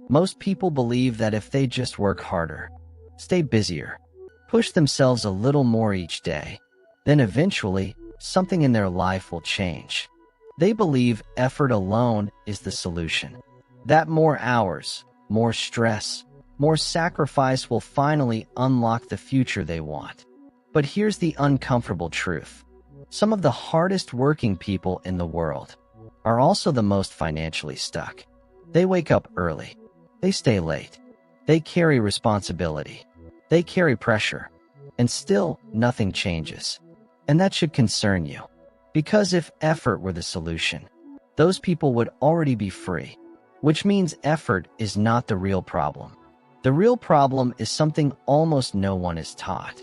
Most people believe that if they just work harder, stay busier, push themselves a little more each day, then eventually something in their life will change. They believe effort alone is the solution. That more hours, more stress, more sacrifice will finally unlock the future they want. But here's the uncomfortable truth. Some of the hardest working people in the world are also the most financially stuck. They wake up early. They stay late. They carry responsibility. They carry pressure. And still, nothing changes. And that should concern you. Because if effort were the solution, those people would already be free. Which means effort is not the real problem. The real problem is something almost no one is taught.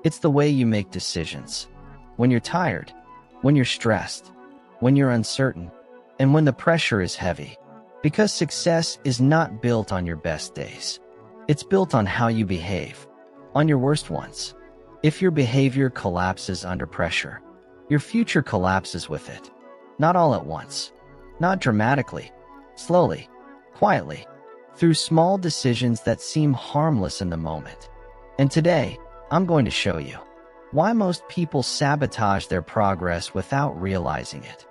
It's the way you make decisions. When you're tired, when you're stressed, when you're uncertain, and when the pressure is heavy. Because success is not built on your best days. It's built on how you behave, on your worst ones. If your behavior collapses under pressure, your future collapses with it. Not all at once. Not dramatically. Slowly. Quietly. Through small decisions that seem harmless in the moment. And today, I'm going to show you why most people sabotage their progress without realizing it,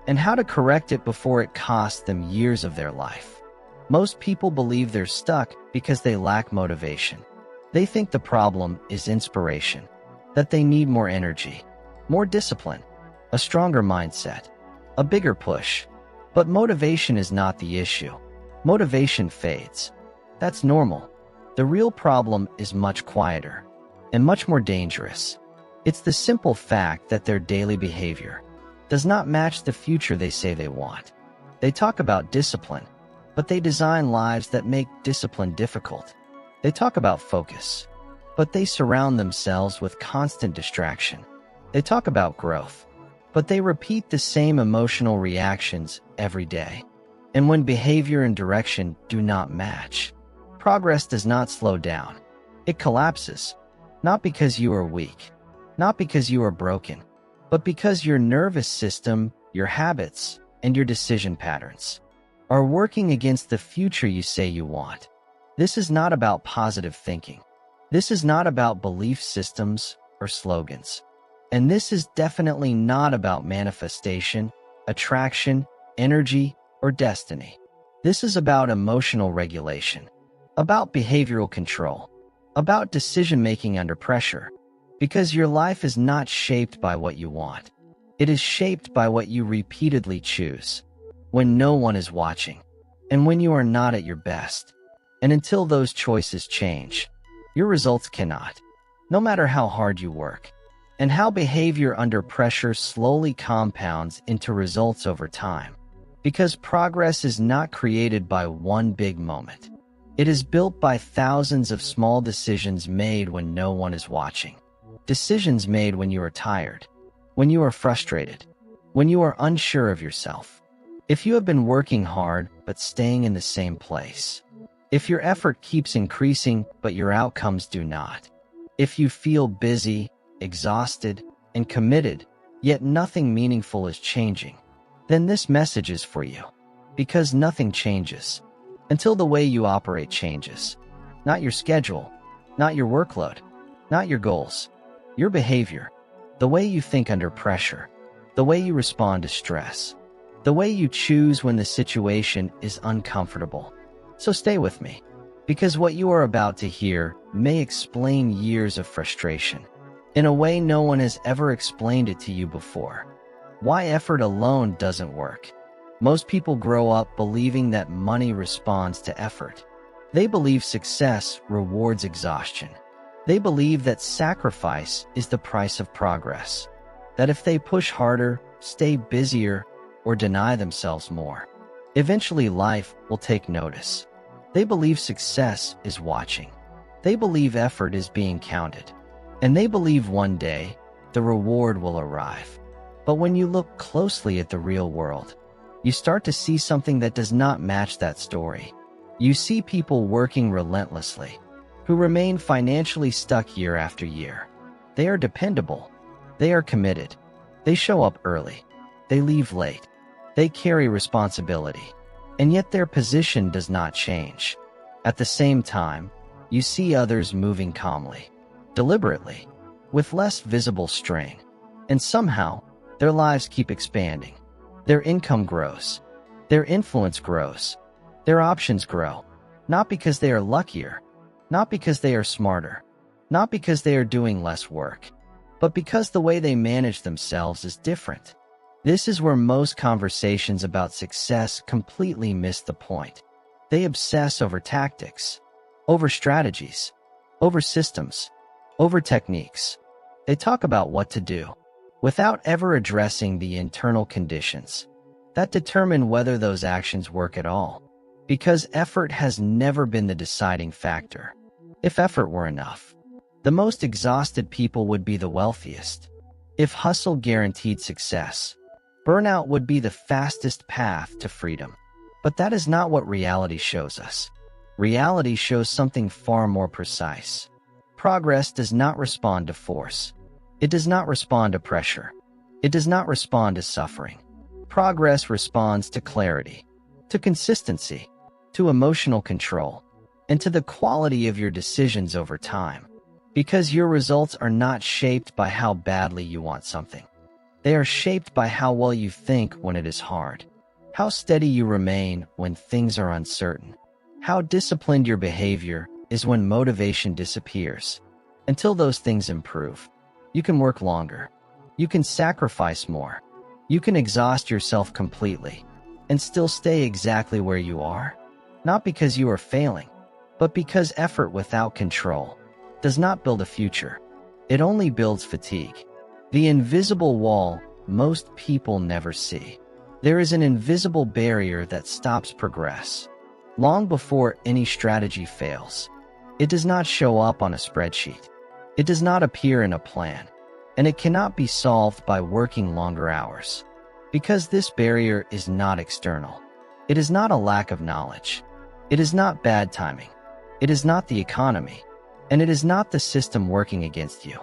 and how to correct it before it costs them years of their life. Most people believe they're stuck because they lack motivation. They think the problem is inspiration, that they need more energy, more discipline, a stronger mindset, a bigger push. But motivation is not the issue. Motivation fades. That's normal. The real problem is much quieter and much more dangerous. It's the simple fact that their daily behavior does not match the future they say they want. They talk about discipline, but they design lives that make discipline difficult. They talk about focus, but they surround themselves with constant distraction. They talk about growth, but they repeat the same emotional reactions every day. And when behavior and direction do not match, progress does not slow down. It collapses. Not because you are weak, not because you are broken, but because your nervous system, your habits, and your decision patterns are working against the future you say you want. This is not about positive thinking. This is not about belief systems or slogans. And this is definitely not about manifestation, attraction, energy, or destiny. This is about emotional regulation, about behavioral control, about decision-making under pressure, because your life is not shaped by what you want. It is shaped by what you repeatedly choose, when no one is watching, and when you are not at your best. And until those choices change, your results cannot, no matter how hard you work, and how behavior under pressure slowly compounds into results over time. Because progress is not created by one big moment. It is built by thousands of small decisions made when no one is watching. Decisions made when you are tired, when you are frustrated, when you are unsure of yourself. If you have been working hard but staying in the same place. If your effort keeps increasing but your outcomes do not. If you feel busy, exhausted, and committed, yet nothing meaningful is changing, then this message is for you. Because nothing changes until the way you operate changes. Not your schedule, not your workload, not your goals, your behavior, the way you think under pressure, the way you respond to stress, the way you choose when the situation is uncomfortable. So stay with me, because what you are about to hear may explain years of frustration in a way no one has ever explained it to you before. Why effort alone doesn't work. Most people grow up believing that money responds to effort. They believe success rewards exhaustion. They believe that sacrifice is the price of progress. That if they push harder, stay busier, or deny themselves more, eventually life will take notice. They believe success is watching. They believe effort is being counted. And they believe one day the reward will arrive. But when you look closely at the real world, you start to see something that does not match that story. You see people working relentlessly, who remain financially stuck year after year. They are dependable. They are committed. They show up early. They leave late. They carry responsibility. And yet their position does not change. At the same time, you see others moving calmly, deliberately, with less visible strain. And somehow, their lives keep expanding. Their income grows. Their influence grows. Their options grow. Not because they are luckier, not because they are smarter, not because they are doing less work, but because the way they manage themselves is different. This is where most conversations about success completely miss the point. They obsess over tactics, over strategies, over systems, over techniques. They talk about what to do, without ever addressing the internal conditions that determine whether those actions work at all. Because effort has never been the deciding factor. If effort were enough, the most exhausted people would be the wealthiest. If hustle guaranteed success, burnout would be the fastest path to freedom. But that is not what reality shows us. Reality shows something far more precise. Progress does not respond to force. It does not respond to pressure. It does not respond to suffering. Progress responds to clarity, to consistency, to emotional control, and to the quality of your decisions over time. Because your results are not shaped by how badly you want something. They are shaped by how well you think when it is hard, how steady you remain when things are uncertain, how disciplined your behavior is when motivation disappears. Until those things improve, you can work longer, you can sacrifice more, you can exhaust yourself completely, and still stay exactly where you are. Not because you are failing, but because effort without control does not build a future. It only builds fatigue. The invisible wall most people never see. There is an invisible barrier that stops progress long before any strategy fails. It does not show up on a spreadsheet. It does not appear in a plan, and it cannot be solved by working longer hours. Because this barrier is not external. It is not a lack of knowledge. It is not bad timing. It is not the economy. And it is not the system working against you.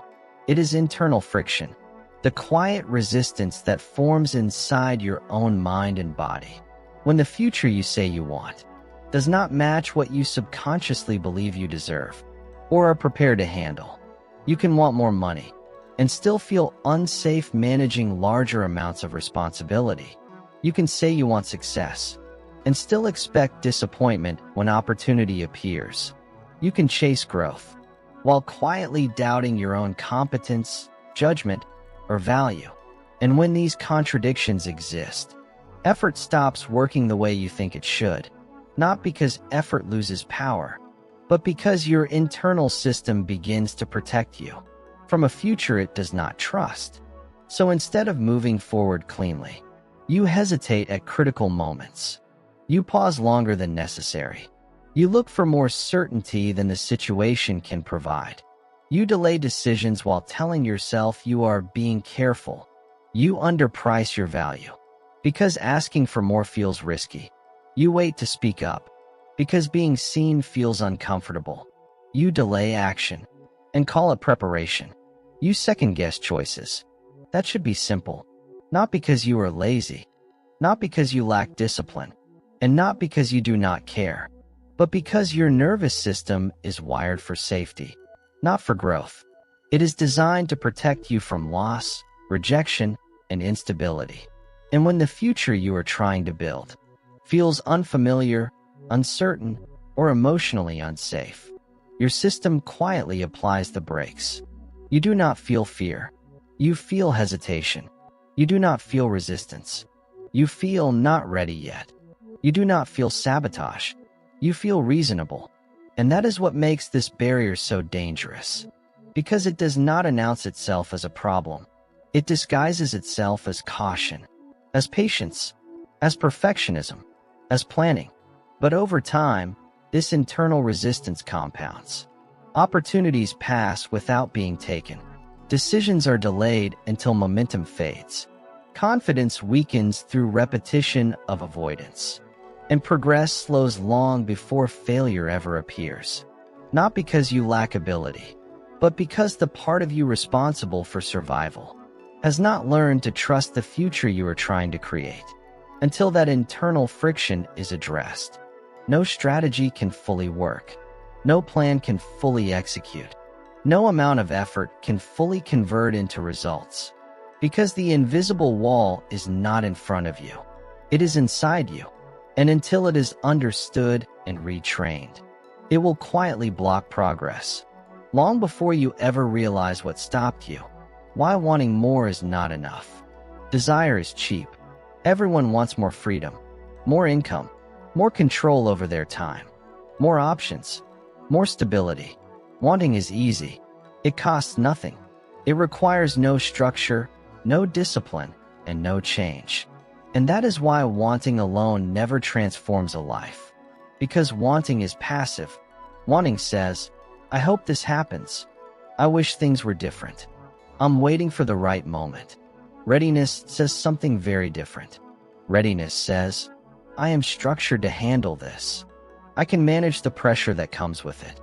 It is internal friction, the quiet resistance that forms inside your own mind and body. When the future you say you want does not match what you subconsciously believe you deserve or are prepared to handle, you can want more money and still feel unsafe managing larger amounts of responsibility. You can say you want success and still expect disappointment when opportunity appears. You can chase growth while quietly doubting your own competence, judgment, or value. And when these contradictions exist, effort stops working the way you think it should, not because effort loses power, but because your internal system begins to protect you from a future it does not trust. So instead of moving forward cleanly, you hesitate at critical moments. You pause longer than necessary. You look for more certainty than the situation can provide. You delay decisions while telling yourself you are being careful. You underprice your value because asking for more feels risky. You wait to speak up because being seen feels uncomfortable. You delay action and call it preparation. You second-guess choices that should be simple, not because you are lazy, not because you lack discipline, and not because you do not care, but because your nervous system is wired for safety, not for growth. It is designed to protect you from loss, rejection, and instability. And when the future you are trying to build feels unfamiliar, uncertain, or emotionally unsafe, your system quietly applies the brakes. You do not feel fear. You feel hesitation. You do not feel resistance. You feel not ready yet. You do not feel sabotage. You feel reasonable. And that is what makes this barrier so dangerous. Because it does not announce itself as a problem. It disguises itself as caution, as patience, as perfectionism, as planning. But over time, this internal resistance compounds. Opportunities pass without being taken. Decisions are delayed until momentum fades. Confidence weakens through repetition of avoidance. And progress slows long before failure ever appears. Not because you lack ability, but because the part of you responsible for survival has not learned to trust the future you are trying to create until that internal friction is addressed. No strategy can fully work. No plan can fully execute. No amount of effort can fully convert into results. Because the invisible wall is not in front of you. It is inside you. And until it is understood and retrained, it will quietly block progress. Long before you ever realize what stopped you, why wanting more is not enough. Desire is cheap. Everyone wants more freedom, more income, more control over their time, more options, more stability. Wanting is easy. It costs nothing. It requires no structure, no discipline, and no change. And that is why wanting alone never transforms a life. Because wanting is passive. Wanting says, I hope this happens. I wish things were different. I'm waiting for the right moment. Readiness says something very different. Readiness says, I am structured to handle this. I can manage the pressure that comes with it.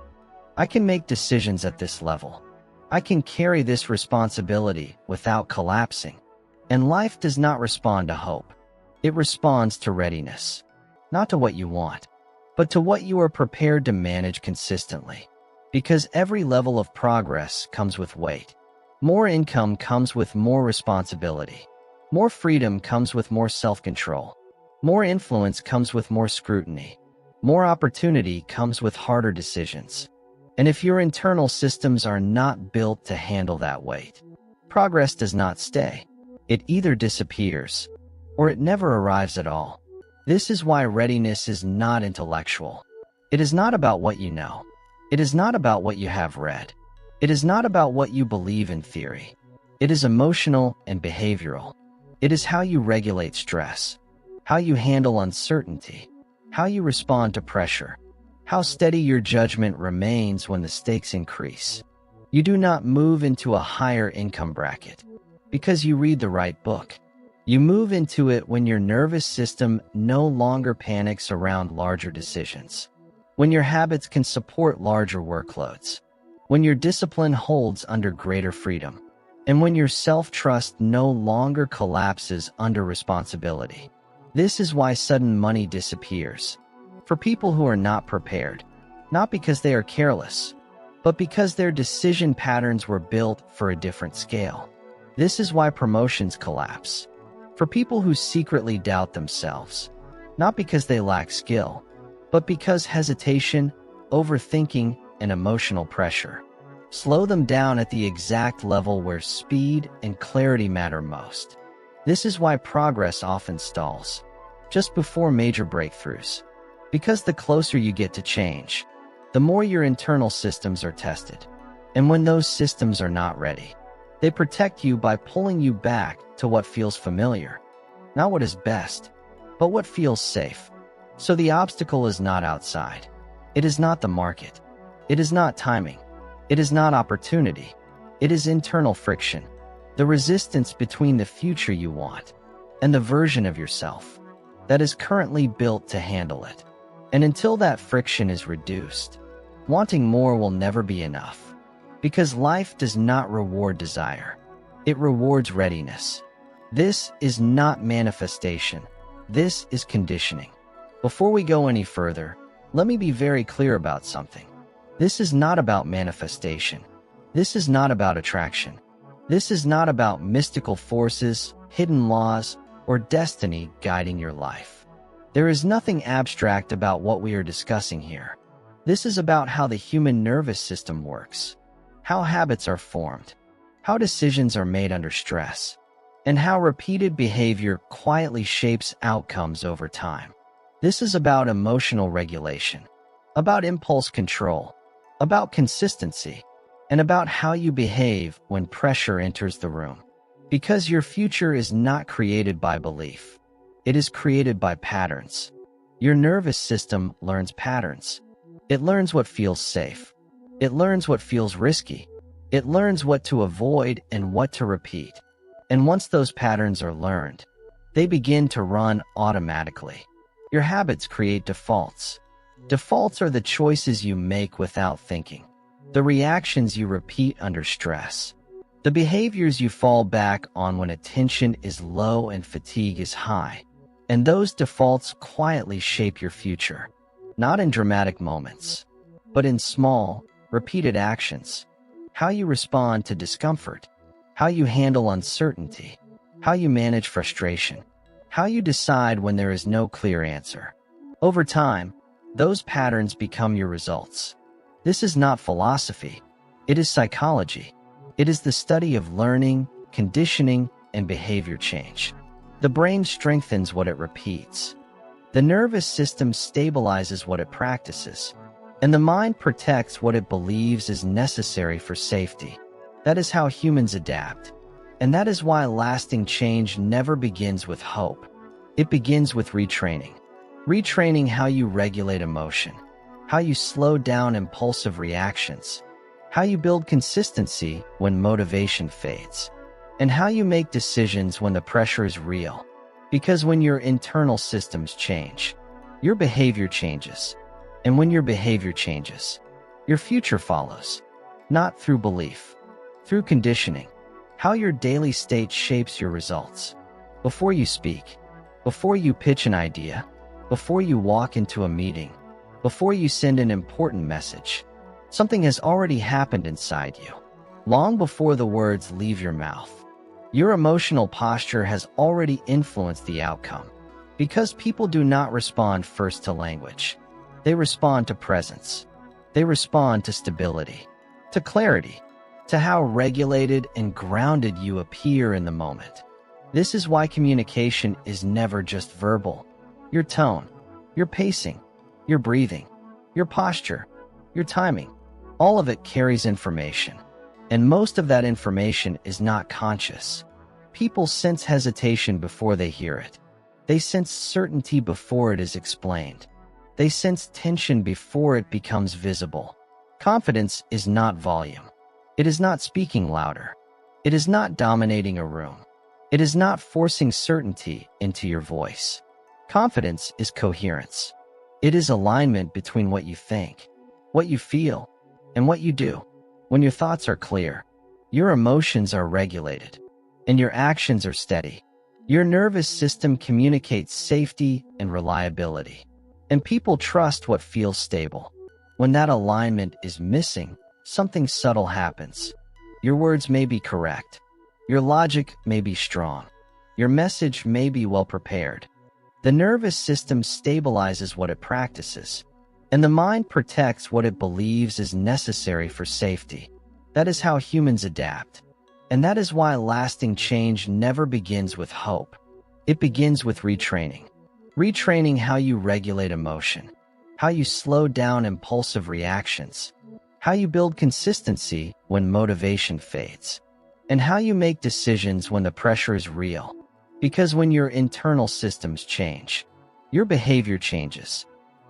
I can make decisions at this level. I can carry this responsibility without collapsing. And life does not respond to hope. It responds to readiness. Not to what you want, but to what you are prepared to manage consistently. Because every level of progress comes with weight. More income comes with more responsibility. More freedom comes with more self-control. More influence comes with more scrutiny. More opportunity comes with harder decisions. And if your internal systems are not built to handle that weight, progress does not stay. It either disappears, or it never arrives at all. This is why readiness is not intellectual. It is not about what you know. It is not about what you have read. It is not about what you believe in theory. It is emotional and behavioral. It is how you regulate stress, how you handle uncertainty, how you respond to pressure, how steady your judgment remains when the stakes increase. You do not move into a higher income bracket because you read the right book. You move into it when your nervous system no longer panics around larger decisions, when your habits can support larger workloads, when your discipline holds under greater freedom, and when your self-trust no longer collapses under responsibility. This is why sudden money disappears. For people who are not prepared, not because they are careless, but because their decision patterns were built for a different scale. This is why promotions collapse. For people who secretly doubt themselves, not because they lack skill, but because hesitation, overthinking, and emotional pressure slow them down at the exact level where speed and clarity matter most. This is why progress often stalls just before major breakthroughs. Because the closer you get to change, the more your internal systems are tested. And when those systems are not ready, they protect you by pulling you back to what feels familiar. Not what is best, but what feels safe. So the obstacle is not outside. It is not the market. It is not timing. It is not opportunity. It is internal friction. The resistance between the future you want and the version of yourself that is currently built to handle it. And until that friction is reduced, wanting more will never be enough. Because life does not reward desire. It rewards readiness. This is not manifestation. This is conditioning. Before we go any further, let me be very clear about something. This is not about manifestation. This is not about attraction. This is not about mystical forces, hidden laws, or destiny guiding your life. There is nothing abstract about what we are discussing here. This is about how the human nervous system works, how habits are formed, how decisions are made under stress, and how repeated behavior quietly shapes outcomes over time. This is about emotional regulation, about impulse control, about consistency, and about how you behave when pressure enters the room. Because your future is not created by belief. It is created by patterns. Your nervous system learns patterns. It learns what feels safe. It learns what feels risky. It learns what to avoid and what to repeat. And once those patterns are learned, they begin to run automatically. Your habits create defaults. Defaults are the choices you make without thinking, the reactions you repeat under stress, the behaviors you fall back on when attention is low and fatigue is high. And those defaults quietly shape your future. not in dramatic moments, but in small, repeated actions. How you respond to discomfort, how you handle uncertainty, how you manage frustration, how you decide when there is no clear answer. Over time, those patterns become your results. This is not philosophy. It is psychology. It is the study of learning, conditioning, and behavior change. The brain strengthens what it repeats. The nervous system stabilizes what it practices, and the mind protects what it believes is necessary for safety. That is how humans adapt. And that is why lasting change never begins with hope. It begins with retraining. Retraining how you regulate emotion, how you slow down impulsive reactions, how you build consistency when motivation fades, and how you make decisions when the pressure is real. Because when your internal systems change, your behavior changes. And when your behavior changes, your future follows. Not through belief, through conditioning. How your daily state shapes your results. Before you speak, before you pitch an idea, before you walk into a meeting, before you send an important message, something has already happened inside you. Long before the words leave your mouth, your emotional posture has already influenced the outcome. Because people do not respond first to language. They respond to presence. They respond to stability, to clarity, to how regulated and grounded you appear in the moment. This is why communication is never just verbal. Your tone, your pacing, your breathing, your posture, your timing, all of it carries information. And most of that information is not conscious. People sense hesitation before they hear it. They sense certainty before it is explained. They sense tension before it becomes visible. Confidence is not volume. It is not speaking louder. It is not dominating a room. It is not forcing certainty into your voice. Confidence is coherence. It is alignment between what you think, what you feel, and what you do. When your thoughts are clear, your emotions are regulated, and your actions are steady. Your nervous system communicates safety and reliability, and people trust what feels stable. When that alignment is missing, something subtle happens. Your words may be correct. Your logic may be strong. Your message may be well prepared. The nervous system stabilizes what it practices, and the mind protects what it believes is necessary for safety. That is how humans adapt. And that is why lasting change never begins with hope. It begins with retraining. Retraining how you regulate emotion, how you slow down impulsive reactions, how you build consistency when motivation fades, and how you make decisions when the pressure is real. Because when your internal systems change, your behavior changes.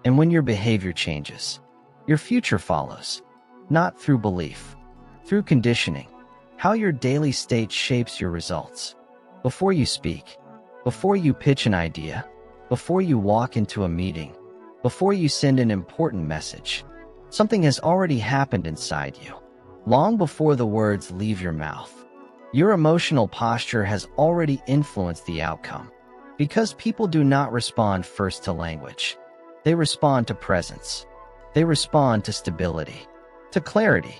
And when your behavior changes, your future follows. Not through belief, through conditioning. How your daily state shapes your results. Before you speak, before you pitch an idea, before you walk into a meeting, before you send an important message, something has already happened inside you. Long before the words leave your mouth, your emotional posture has already influenced the outcome. Because people do not respond first to language. They respond to presence. They respond to stability, to clarity,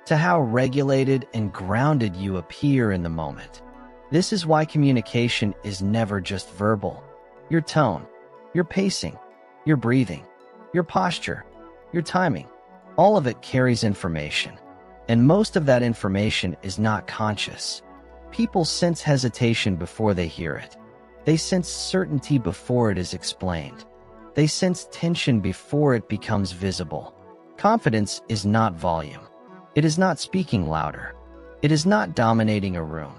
to how regulated and grounded you appear in the moment. This is why communication is never just verbal. Your tone, your pacing, your breathing, your posture, your timing, all of it carries information. And most of that information is not conscious. People sense hesitation before they hear it. They sense certainty before it is explained. They sense tension before it becomes visible. Confidence is not volume. It is not speaking louder. It is not dominating a room.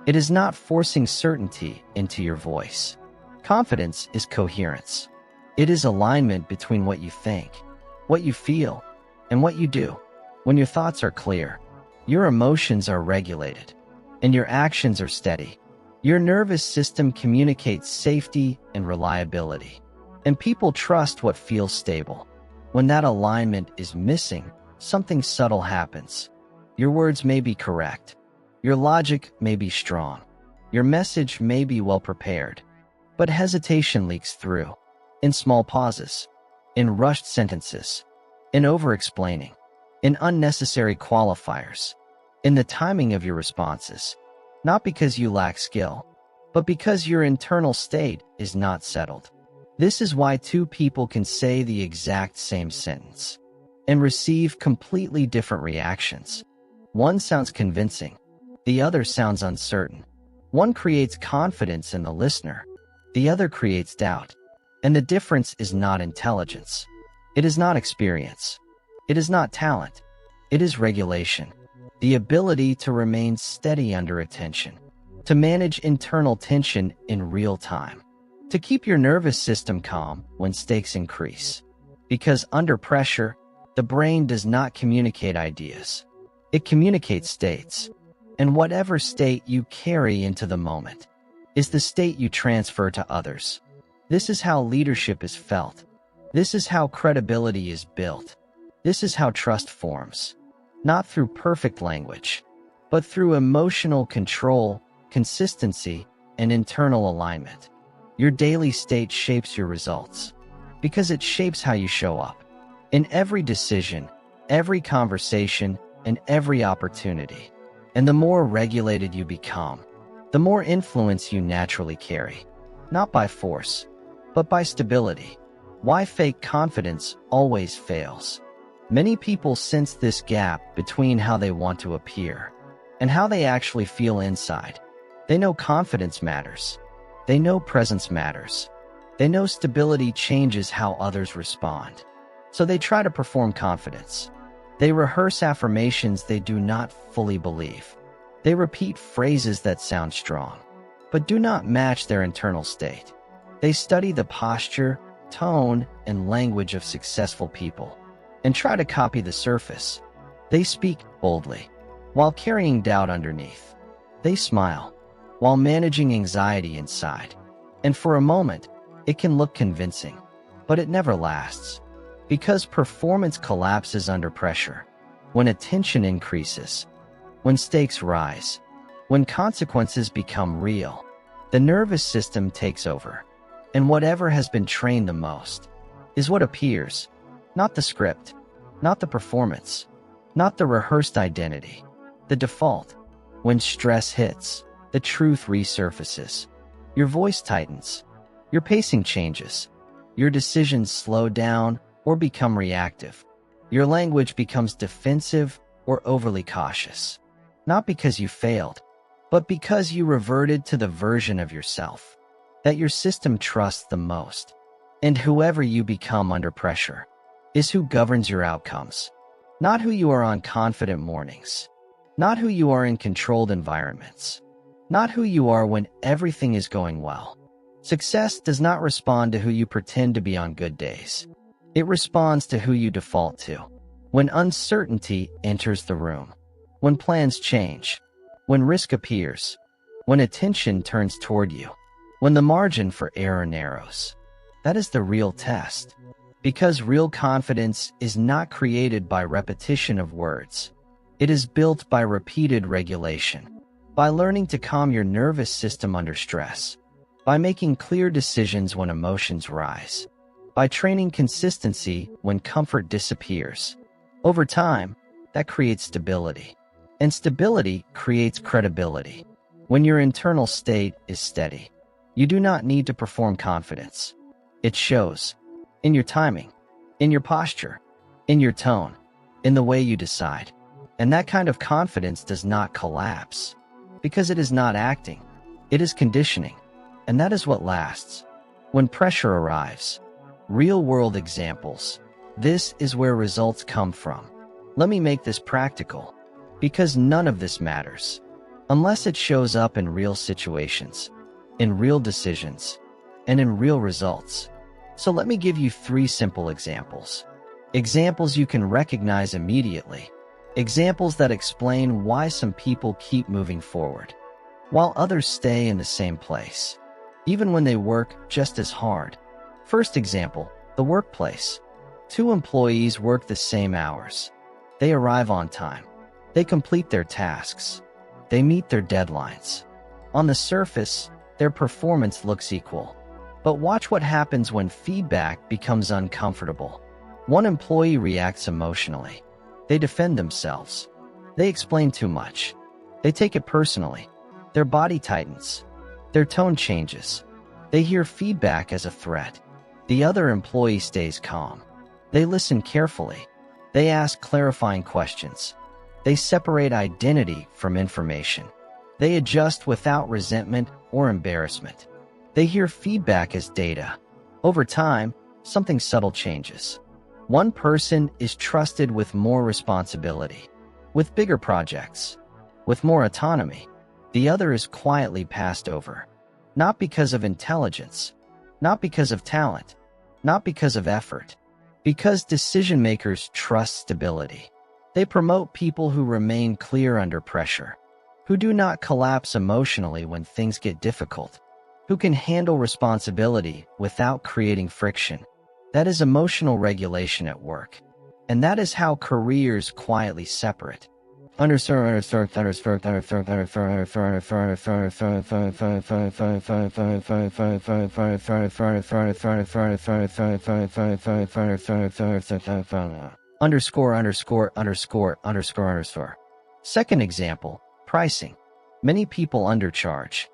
It is not forcing certainty into your voice. Confidence is coherence. It is alignment between what you think, what you feel, and what you do. When your thoughts are clear, your emotions are regulated, and your actions are steady. Your nervous system communicates safety and reliability, and people trust what feels stable. When that alignment is missing, something subtle happens. Your words may be correct. Your logic may be strong. Your message may be well prepared. But hesitation leaks through, in small pauses, in rushed sentences, in over-explaining, in unnecessary qualifiers, in the timing of your responses, not because you lack skill, but because your internal state is not settled. This is why two people can say the exact same sentence and receive completely different reactions. One sounds convincing, the other sounds uncertain. One creates confidence in the listener, the other creates doubt. And the difference is not intelligence. It is not experience. It is not talent. It is regulation. The ability to remain steady under attention, to manage internal tension in real time, to keep your nervous system calm when stakes increase. Because under pressure, the brain does not communicate ideas. It communicates states. And whatever state you carry into the moment is the state you transfer to others. This is how leadership is felt. This is how credibility is built. This is how trust forms. Not through perfect language, but through emotional control, consistency, and internal alignment. Your daily state shapes your results because it shapes how you show up in every decision, every conversation, and every opportunity. And the more regulated you become, the more influence you naturally carry, not by force, but by stability. Why fake confidence always fails. Many people sense this gap between how they want to appear and how they actually feel inside. They know confidence matters. They know presence matters. They know stability changes how others respond. So they try to perform confidence. They rehearse affirmations they do not fully believe. They repeat phrases that sound strong, but do not match their internal state. They study the posture, tone, and language of successful people and try to copy the surface. They speak boldly while carrying doubt underneath. They smile while managing anxiety inside. And for a moment, it can look convincing, but it never lasts. Because performance collapses under pressure, when attention increases, when stakes rise, when consequences become real, the nervous system takes over. And whatever has been trained the most is what appears, not the script, not the performance, not the rehearsed identity, the default. When stress hits, the truth resurfaces. Your voice tightens, your pacing changes, your decisions slow down or become reactive. Your language becomes defensive or overly cautious. Not because you failed, but because you reverted to the version of yourself that your system trusts the most. And whoever you become under pressure is who governs your outcomes, not who you are on confident mornings, not who you are in controlled environments, not who you are when everything is going well. Success does not respond to who you pretend to be on good days. It responds to who you default to when uncertainty enters the room, when plans change, when risk appears, when attention turns toward you, when the margin for error narrows. That is the real test. Because real confidence is not created by repetition of words. It is built by repeated regulation, by learning to calm your nervous system under stress, by making clear decisions when emotions rise, by training consistency when comfort disappears. Over time, that creates stability. And stability creates credibility. When your internal state is steady, you do not need to perform confidence. It shows in your timing, in your posture, in your tone, in the way you decide. And that kind of confidence does not collapse because it is not acting. It is conditioning. And that is what lasts. When pressure arrives, real-world examples, this is where results come from. Let me make this practical, because none of this matters unless it shows up in real situations, in real decisions, and in real results. So let me give you 3 simple examples. Examples you can recognize immediately. Examples that explain why some people keep moving forward, while others stay in the same place, even when they work just as hard. First example, the workplace. 2 employees work the same hours. They arrive on time. They complete their tasks. They meet their deadlines. On the surface, their performance looks equal. But watch what happens when feedback becomes uncomfortable. One employee reacts emotionally. They defend themselves. They explain too much. They take it personally. Their body tightens. Their tone changes. They hear feedback as a threat. The other employee stays calm. They listen carefully. They ask clarifying questions. They separate identity from information. They adjust without resentment or embarrassment. They hear feedback as data. Over time, something subtle changes. One person is trusted with more responsibility, with bigger projects, with more autonomy. The other is quietly passed over. Not because of intelligence, not because of talent, not because of effort, because decision-makers trust stability. They promote people who remain clear under pressure, who do not collapse emotionally when things get difficult, who can handle responsibility without creating friction. That is emotional regulation at work. And that is how careers quietly separate. Second example, pricing. Many people undercharge.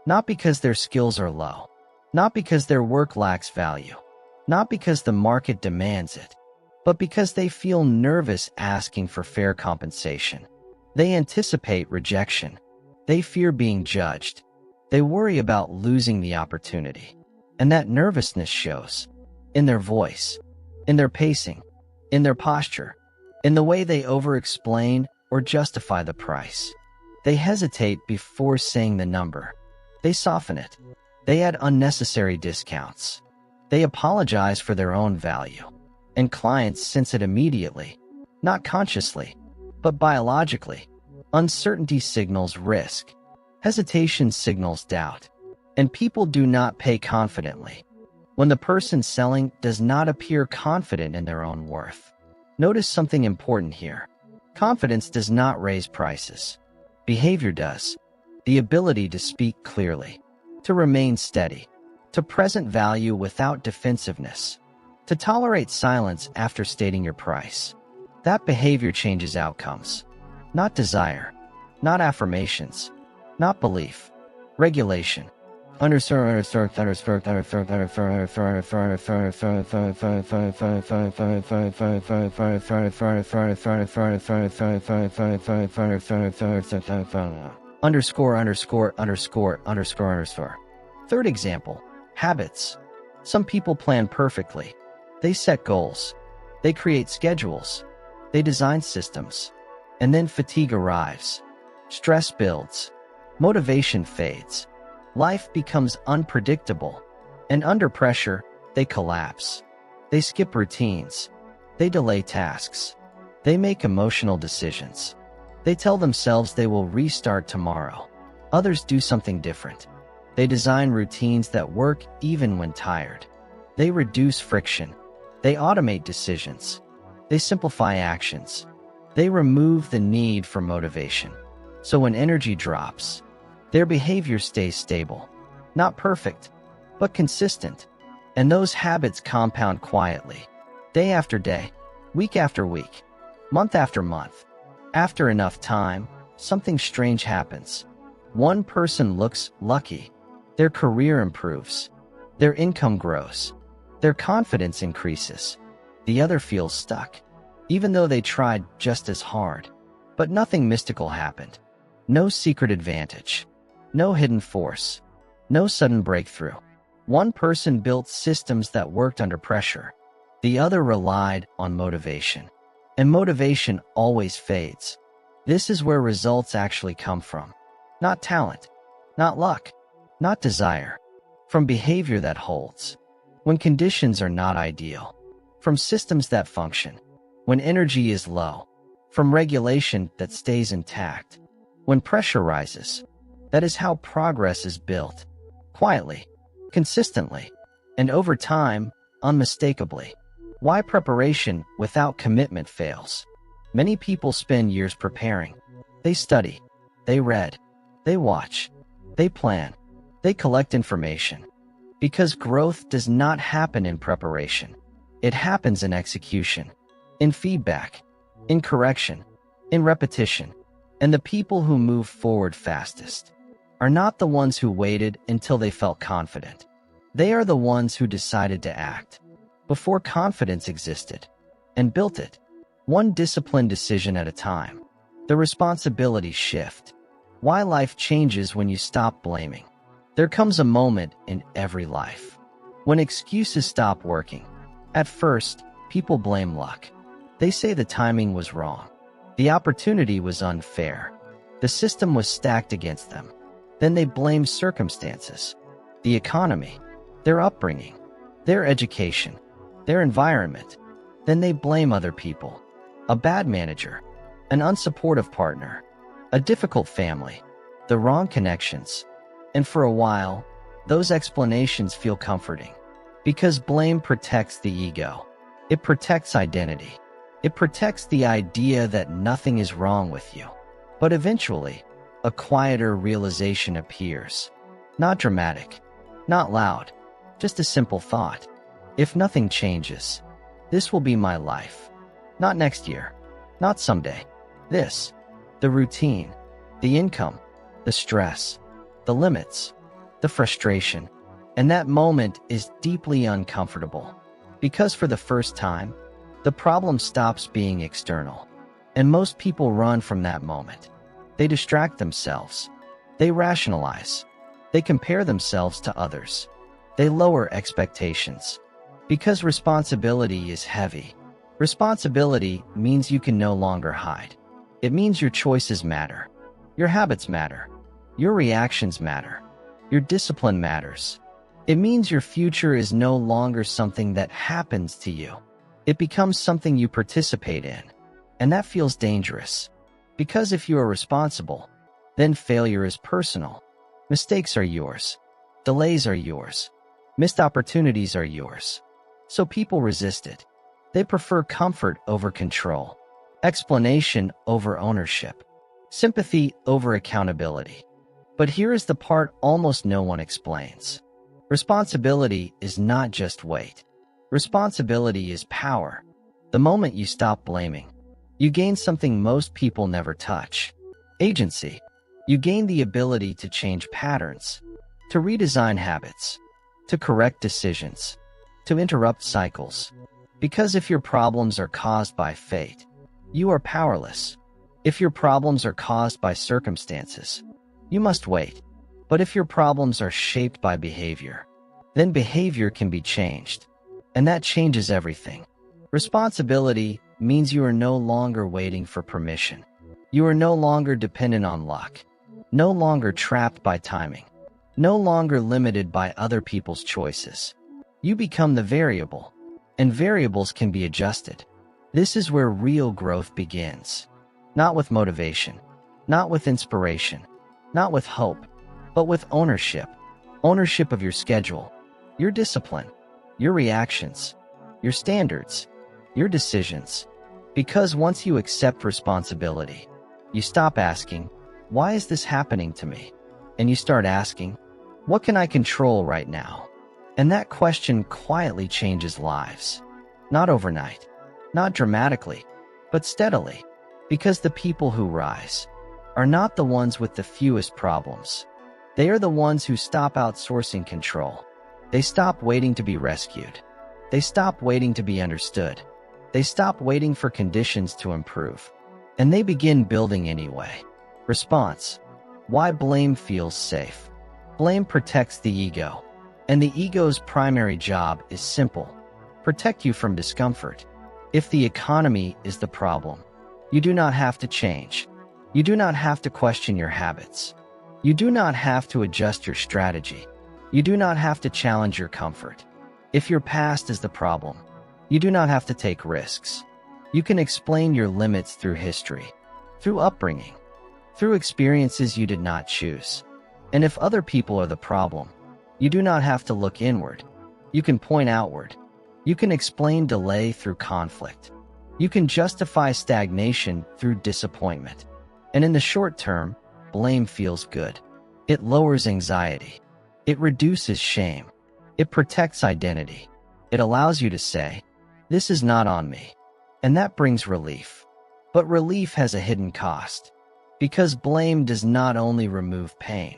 Not because their skills are low. Not because their work lacks value. Not because the market demands it. But because they feel nervous asking for fair compensation. They anticipate rejection. They fear being judged. They worry about losing the opportunity. And that nervousness shows in their voice, in their pacing, in their posture, in the way they over-explain or justify the price. They hesitate before saying the number. They soften it. They add unnecessary discounts. They apologize for their own value. And clients sense it immediately, not consciously, but biologically. Uncertainty signals risk. Hesitation signals doubt. And people do not pay confidently when the person selling does not appear confident in their own worth. Notice something important here. Confidence does not raise prices. Behavior does. The ability to speak clearly, to remain steady, to present value without defensiveness, to tolerate silence after stating your price. That behavior changes outcomes. Not desire, not affirmations, not belief, regulation. Third example, habits. Some people plan perfectly. They set goals. They create schedules. They design systems. And then fatigue arrives. Stress builds. Motivation fades. Life becomes unpredictable. And under pressure, they collapse. They skip routines. They delay tasks. They make emotional decisions. They tell themselves they will restart tomorrow. Others do something different. They design routines that work even when tired. They reduce friction. They automate decisions. They simplify actions. They remove the need for motivation. So when energy drops, their behavior stays stable. Not perfect, but consistent. And those habits compound quietly, day after day, week after week, month after month. After enough time, something strange happens. One person looks lucky. Their career improves. Their income grows. Their confidence increases. The other feels stuck, even though they tried just as hard. But nothing mystical happened. No secret advantage. No hidden force. No sudden breakthrough. One person built systems that worked under pressure. The other relied on motivation. And motivation always fades. This is where results actually come from. Not talent. Not luck. Not desire. From behavior that holds. When conditions are not ideal. From systems that function. When energy is low. From regulation that stays intact. When pressure rises. That is how progress is built. Quietly. Consistently. And over time, unmistakably. Why preparation without commitment fails. Many people spend years preparing. They study. They read. They watch. They plan. They collect information. Because growth does not happen in preparation. It happens in execution, in feedback, in correction, in repetition. And the people who move forward fastest are not the ones who waited until they felt confident. They are the ones who decided to act before confidence existed and built it, one disciplined decision at a time. The responsibilities shift. Why life changes when you stop blaming. There comes a moment in every life when excuses stop working. At first, people blame luck. They say the timing was wrong. The opportunity was unfair. The system was stacked against them. Then they blame circumstances, the economy, their upbringing, their education, their environment. Then they blame other people, a bad manager, an unsupportive partner, a difficult family, the wrong connections. And for a while, those explanations feel comforting because blame protects the ego. It protects identity. It protects the idea that nothing is wrong with you. But eventually, a quieter realization appears. Not dramatic, not loud, just a simple thought. If nothing changes, this will be my life. Not next year, not someday. This, the routine, the income, the stress, the limits, the frustration. And that moment is deeply uncomfortable because for the first time, the problem stops being external. And most people run from that moment. They distract themselves. They rationalize. They compare themselves to others. They lower expectations. Because responsibility is heavy. Responsibility means you can no longer hide. It means your choices matter. Your habits matter. Your reactions matter. Your discipline matters. It means your future is no longer something that happens to you. It becomes something you participate in. And that feels dangerous. Because if you are responsible, then failure is personal. Mistakes are yours. Delays are yours. Missed opportunities are yours. So people resist it. They prefer comfort over control, explanation over ownership, sympathy over accountability. But here is the part almost no one explains. Responsibility is not just weight. Responsibility is power. The moment you stop blaming, you gain something most people never touch. Agency. You gain the ability to change patterns, to redesign habits, to correct decisions, to interrupt cycles. Because if your problems are caused by fate, you are powerless. If your problems are caused by circumstances, you must wait. But if your problems are shaped by behavior, then behavior can be changed. And that changes everything. Responsibility means you are no longer waiting for permission. You are no longer dependent on luck, no longer trapped by timing, no longer limited by other people's choices. You become the variable, and variables can be adjusted. This is where real growth begins. Not with motivation, not with inspiration, not with hope, but with ownership. Ownership of your schedule, your discipline, your reactions, your standards, your decisions. Because once you accept responsibility, you stop asking, why is this happening to me? And you start asking, what can I control right now? And that question quietly changes lives. Not overnight, not dramatically, but steadily. Because the people who rise are not the ones with the fewest problems. They are the ones who stop outsourcing control. They stop waiting to be rescued. They stop waiting to be understood. They stop waiting for conditions to improve. And they begin building anyway. Response. Why blame feels safe. Blame protects the ego. And the ego's primary job is simple. Protect you from discomfort. If the economy is the problem, you do not have to change. You do not have to question your habits. You do not have to adjust your strategy. You do not have to challenge your comfort. If your past is the problem, you do not have to take risks. You can explain your limits through history, through upbringing, through experiences you did not choose. And if other people are the problem, you do not have to look inward. You can point outward. You can explain delay through conflict. You can justify stagnation through disappointment. And in the short term, blame feels good. It lowers anxiety. It reduces shame. It protects identity. It allows you to say, "This is not on me." And that brings relief. But relief has a hidden cost. Because blame does not only remove pain,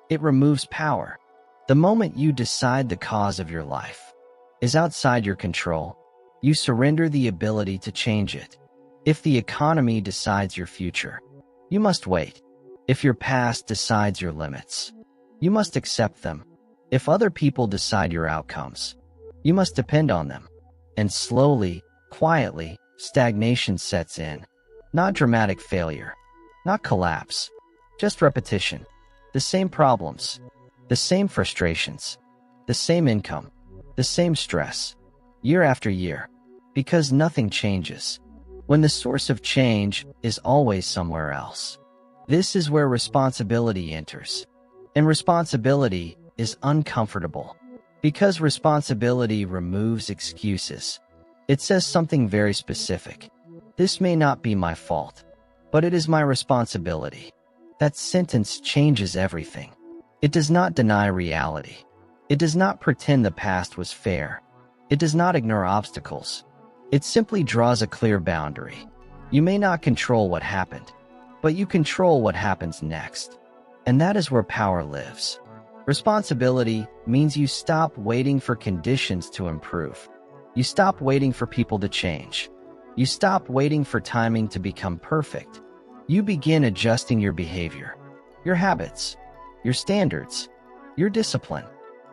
it removes power. The moment you decide the cause of your life is outside your control, you surrender the ability to change it. If the economy decides your future, you must wait. If your past decides your limits, you must accept them. If other people decide your outcomes, you must depend on them. And slowly, quietly, stagnation sets in. Not dramatic failure, not collapse, just repetition. The same problems, the same frustrations, the same income, the same stress, year after year, because nothing changes when the source of change is always somewhere else. This is where responsibility enters. And responsibility is uncomfortable because responsibility removes excuses. It says something very specific. This may not be my fault, but it is my responsibility. That sentence changes everything. It does not deny reality. It does not pretend the past was fair. It does not ignore obstacles. It simply draws a clear boundary. You may not control what happened, but you control what happens next. And that is where power lives. Responsibility means you stop waiting for conditions to improve. You stop waiting for people to change. You stop waiting for timing to become perfect. You begin adjusting your behavior, your habits, your standards, your discipline,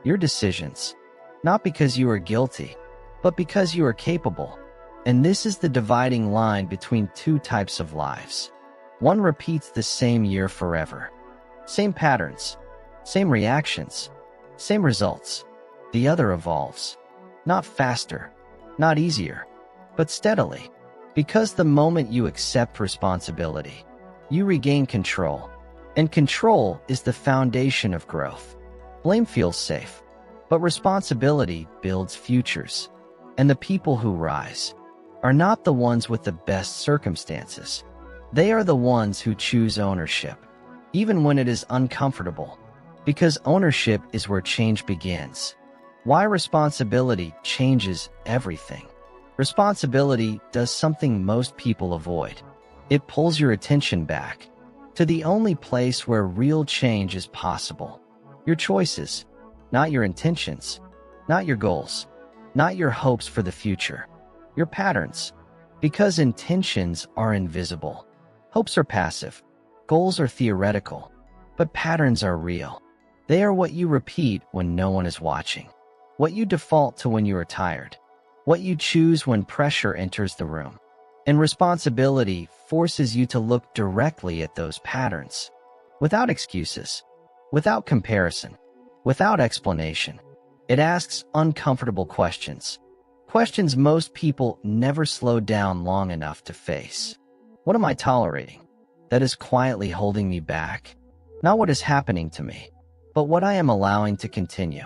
your decisions, not because you are guilty, but because you are capable. And this is the dividing line between two types of lives. One repeats the same year forever. Same patterns, same reactions, same results. The other evolves. Not faster, not easier, but steadily. Because the moment you accept responsibility, you regain control. And control is the foundation of growth. Blame feels safe, but responsibility builds futures. And the people who rise are not the ones with the best circumstances. They are the ones who choose ownership, even when it is uncomfortable, because ownership is where change begins. Why responsibility changes everything. Responsibility does something most people avoid. It pulls your attention back to the only place where real change is possible. Your choices, not your intentions, not your goals, not your hopes for the future. Your patterns, because intentions are invisible. Hopes are passive. Goals are theoretical. But patterns are real. They are what you repeat when no one is watching. What you default to when you are tired. What you choose when pressure enters the room. And responsibility forces you to look directly at those patterns. Without excuses. Without comparison. Without explanation. It asks uncomfortable questions. Questions most people never slow down long enough to face. What am I tolerating that is quietly holding me back? Not what is happening to me, but what I am allowing to continue.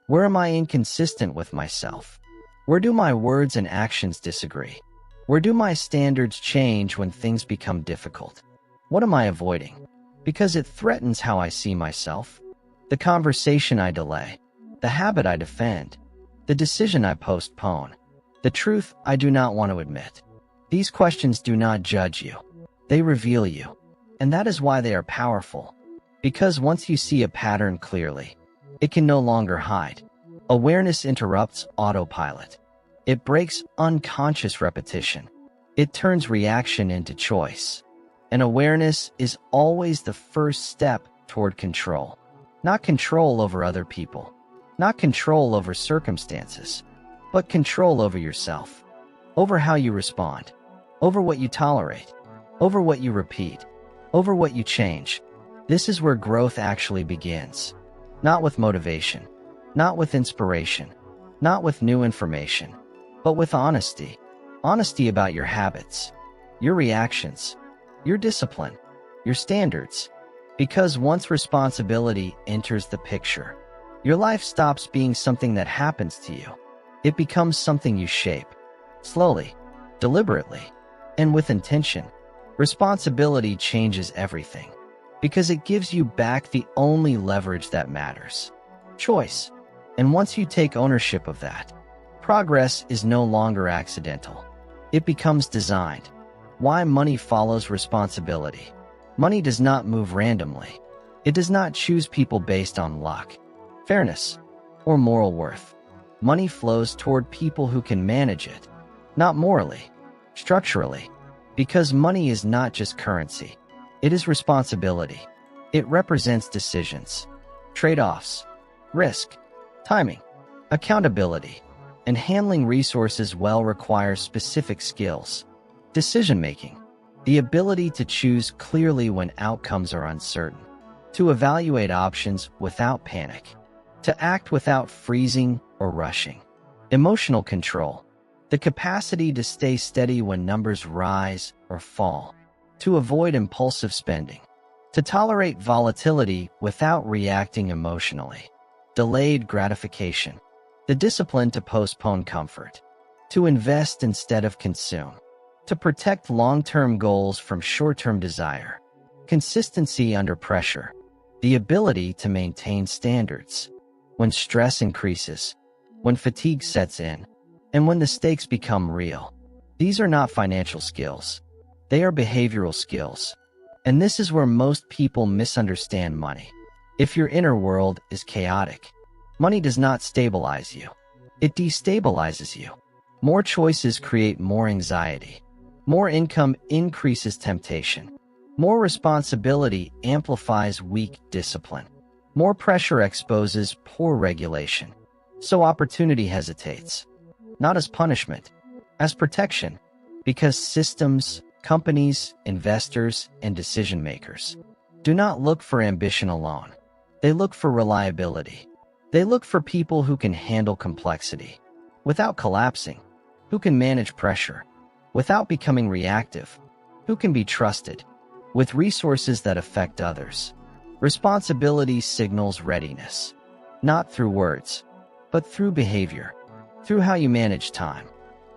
Where am I inconsistent with myself? Where do my words and actions disagree? Where do my standards change when things become difficult? What am I avoiding? Because it threatens how I see myself. The conversation I delay, the habit I defend, the decision I postpone, the truth I do not want to admit. These questions do not judge you. They reveal you. And that is why they are powerful. Because once you see a pattern clearly, it can no longer hide. Awareness interrupts autopilot. It breaks unconscious repetition. It turns reaction into choice. And awareness is always the first step toward control. Not control over other people. Not control over circumstances, but control over yourself, over how you respond, over what you tolerate, over what you repeat, over what you change. This is where growth actually begins. Not with motivation, not with inspiration, not with new information, but with honesty. Honesty about your habits, your reactions, your discipline, your standards. Because once responsibility enters the picture, your life stops being something that happens to you. It becomes something you shape. Slowly, deliberately, and with intention. Responsibility changes everything. Because it gives you back the only leverage that matters. Choice. And once you take ownership of that, progress is no longer accidental. It becomes designed. Why money follows responsibility. Money does not move randomly. It does not choose people based on luck, fairness, or moral worth. Money flows toward people who can manage it, not morally, structurally, because money is not just currency. It is responsibility. It represents decisions, trade-offs, risk, timing, accountability, and handling resources well requires specific skills. Decision-making, the ability to choose clearly when outcomes are uncertain, to evaluate options without panic, to act without freezing or rushing. Emotional control, the capacity to stay steady when numbers rise or fall, to avoid impulsive spending, to tolerate volatility without reacting emotionally. Delayed gratification, the discipline to postpone comfort, to invest instead of consume, to protect long-term goals from short-term desire. Consistency under pressure, the ability to maintain standards when stress increases, when fatigue sets in, and when the stakes become real. These are not financial skills. They are behavioral skills. And this is where most people misunderstand money. If your inner world is chaotic, money does not stabilize you. It destabilizes you. More choices create more anxiety. More income increases temptation. More responsibility amplifies weak discipline. More pressure exposes poor regulation. So opportunity hesitates, not as punishment, as protection, because systems, companies, investors, and decision-makers do not look for ambition alone. They look for reliability. They look for people who can handle complexity without collapsing, who can manage pressure without becoming reactive, who can be trusted with resources that affect others. Responsibility signals readiness, not through words, but through behavior, through how you manage time,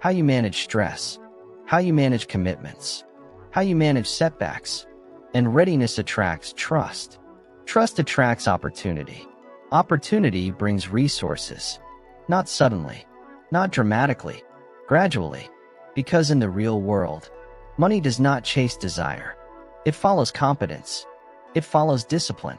how you manage stress, how you manage commitments, how you manage setbacks. And readiness attracts trust. Trust attracts opportunity. Opportunity brings resources, not suddenly, not dramatically, gradually, because in the real world, money does not chase desire. It follows competence. It follows discipline.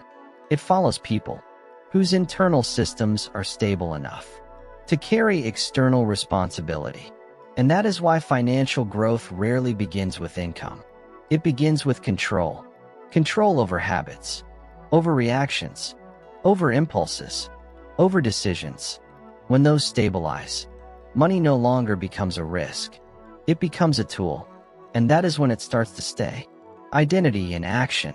It follows people whose internal systems are stable enough to carry external responsibility. And that is why financial growth rarely begins with income. It begins with control. Control over habits, over reactions, over impulses, over decisions. When those stabilize, money no longer becomes a risk. It becomes a tool. And that is when it starts to stay. Identity in action.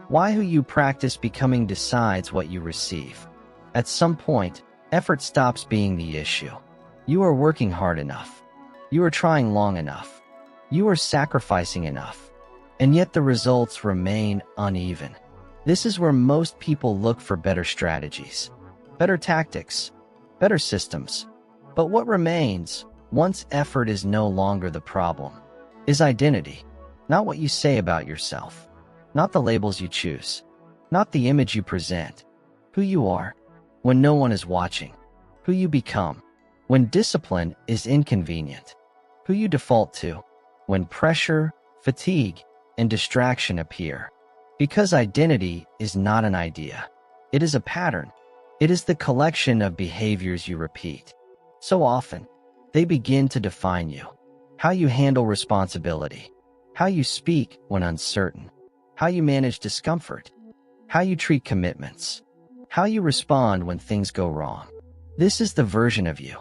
Why who you practice becoming decides what you receive. At some point, effort stops being the issue. You are working hard enough. You are trying long enough. You are sacrificing enough. And yet the results remain uneven. This is where most people look for better strategies, better tactics, better systems. But what remains, once effort is no longer the problem, is identity. Not what you say about yourself, not the labels you choose, not the image you present, who you are when no one is watching, who you become when discipline is inconvenient, who you default to when pressure, fatigue, and distraction appear. Because identity is not an idea. It is a pattern. It is the collection of behaviors you repeat. So often, they begin to define you. How you handle responsibility, how you speak when uncertain, how you manage discomfort, how you treat commitments, how you respond when things go wrong. This is the version of you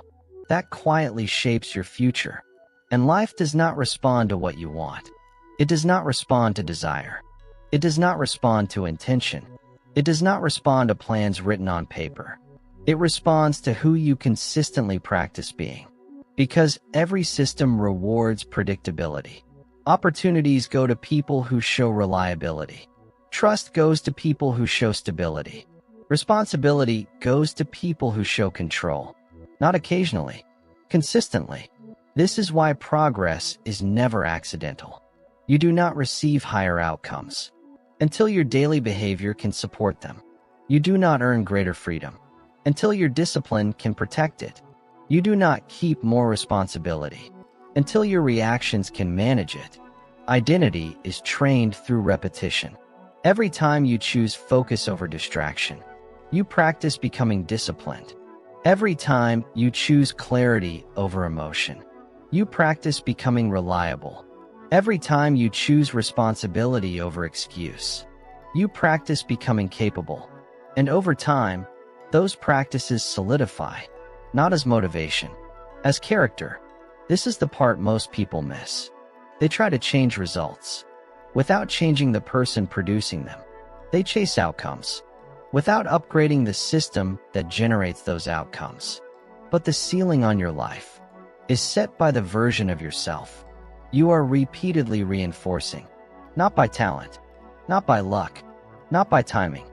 that quietly shapes your future. And life does not respond to what you want. It does not respond to desire. It does not respond to intention. It does not respond to plans written on paper. It responds to who you consistently practice being. Because every system rewards predictability. Opportunities go to people who show reliability. Trust goes to people who show stability. Responsibility goes to people who show control. Not occasionally, consistently. This is why progress is never accidental. You do not receive higher outcomes until your daily behavior can support them. You do not earn greater freedom until your discipline can protect it. You do not keep more responsibility until your reactions can manage it. Identity is trained through repetition. Every time you choose focus over distraction, you practice becoming disciplined. Every time you choose clarity over emotion, you practice becoming reliable. Every time you choose responsibility over excuse, you practice becoming capable. And over time, those practices solidify, not as motivation, as character. This is the part most people miss. They try to change results without changing the person producing them. They chase outcomes without upgrading the system that generates those outcomes. But the ceiling on your life is set by the version of yourself you are repeatedly reinforcing, not by talent, not by luck, not by timing,